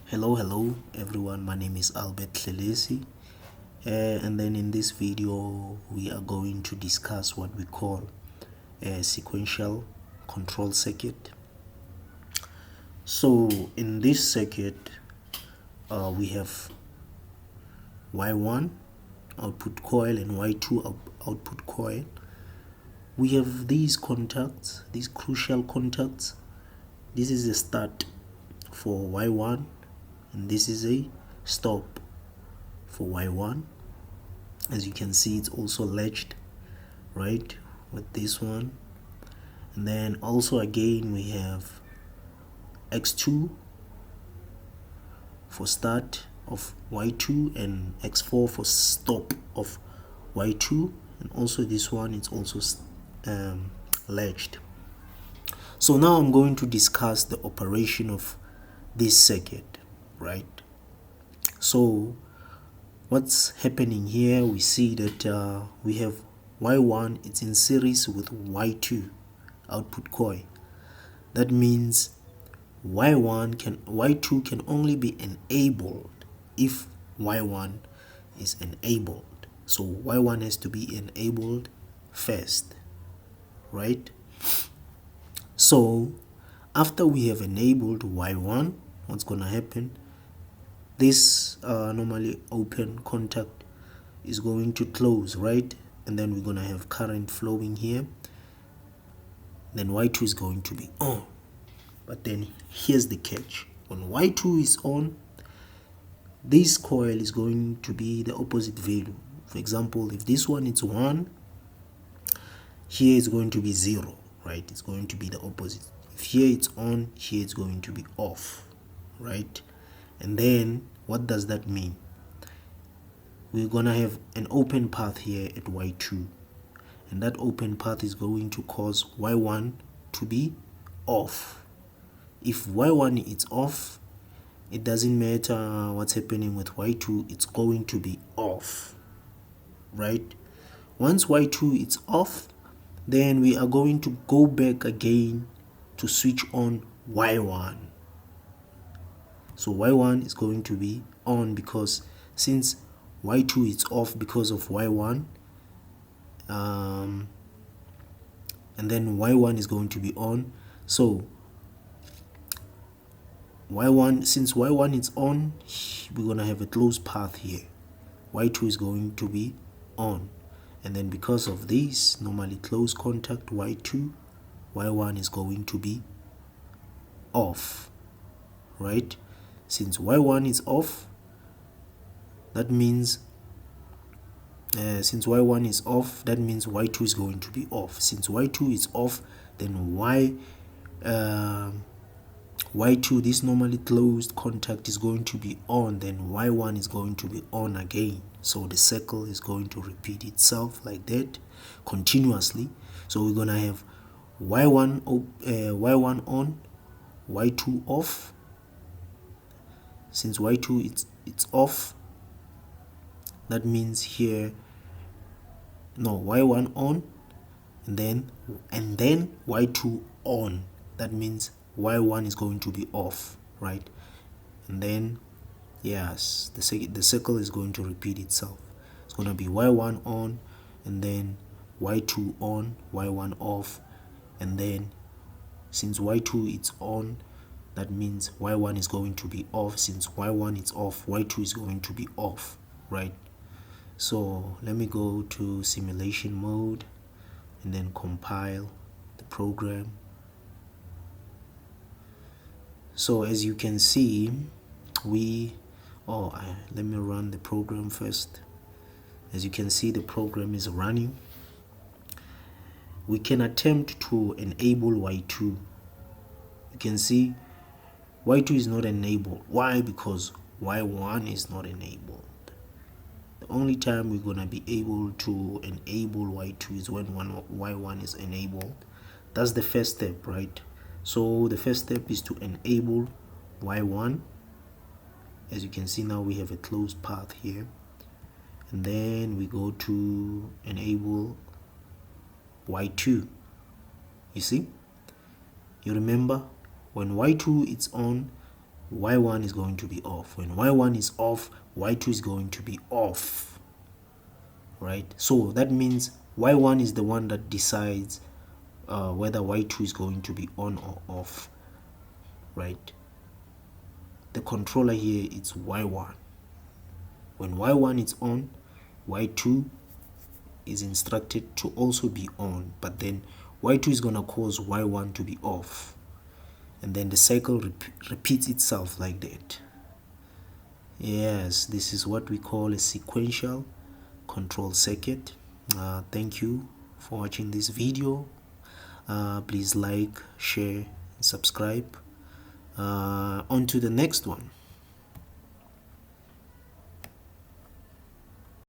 Hello everyone, my name is Albert Tlelesi, and then in this video we are going to discuss what we call a sequential control circuit. So in this circuit we have Y1 output coil and Y2 output coil. We have these contacts, these crucial contacts. This is a start for Y1 and this is a stop for Y1. As you can see, it's also latched right with this one, and then also again we have X2 for start of Y2 and X4 for stop of Y2, and also this one is also latched. So now I'm going to discuss the operation of this circuit, right? So what's happening here, we see that we have Y1, it's in series with Y2 output coil. That means Y2 can only be enabled if Y1 is enabled. So Y1 has to be enabled first, right? So after we have enabled Y1, what's gonna happen? This normally open contact is going to close, right? And then we're gonna have current flowing here. Then Y2 is going to be on. But then here's the catch: when Y2 is on, this coil is going to be the opposite value. For example, if this one is 1, here it's going to be 0, right? It's going to be the opposite. If here it's on, here it's going to be off, right? And then what does that mean? We're gonna have an open path here at Y2, and that open path is going to cause Y1 to be off. If Y1 is off, it doesn't matter what's happening with Y2, it's going to be off, right? Once Y2 is off, then we are going to go back again to switch on Y1. So Y1 is going to be on, because since Y2 is off because of Y1, and then Y1 is going to be on. So Y1, since Y1 is on, we're gonna have a closed path here. Y2 is going to be on, and then because of this normally closed contact Y2, Y1 is going to be off, right? Since Y1 is off, that means since Y1 is off, that means Y2 is going to be off. Since Y2 is off, then Y2, this normally closed contact, is going to be on, then Y1 is going to be on again. So the circle is going to repeat itself like that continuously. So we're gonna have Y1 on, Y2 off. Since Y2 it's off, that means here Y1 on, and then Y2 on. That means Y1 is going to be off, right? And then yes, the circle is going to repeat itself. It's going to be Y1 on, and then Y2 on, Y1 off, and then since Y2 is on, that means Y1 is going to be off. Since Y1 is off, Y2 is going to be off, right? So let me go to simulation mode and then compile the program. So as you can see, let me run the program first. As you can see, the program is running. We can attempt to enable Y2. You can see Y2 is not enabled. Why? Because Y1 is not enabled. The only time we're gonna be able to enable Y2 is when Y1 is enabled. That's the first step, right? So the first step is to enable Y1. As you can see, now we have a closed path here, and then we go to enable Y2. You see, you remember when Y2 is on, y1 is going to be off. When y1 is off, y2 is going to be off, right? So that means y1 is the one that decides whether y2 is going to be on or off, right? The controller here is y1. When y1 is on, y2 is instructed to also be on, but then y2 is going to cause y1 to be off, and then the cycle repeats itself like that. Yes, this is what we call a sequential control circuit. Thank you for watching this video. Please like, share, and subscribe. On to the next one.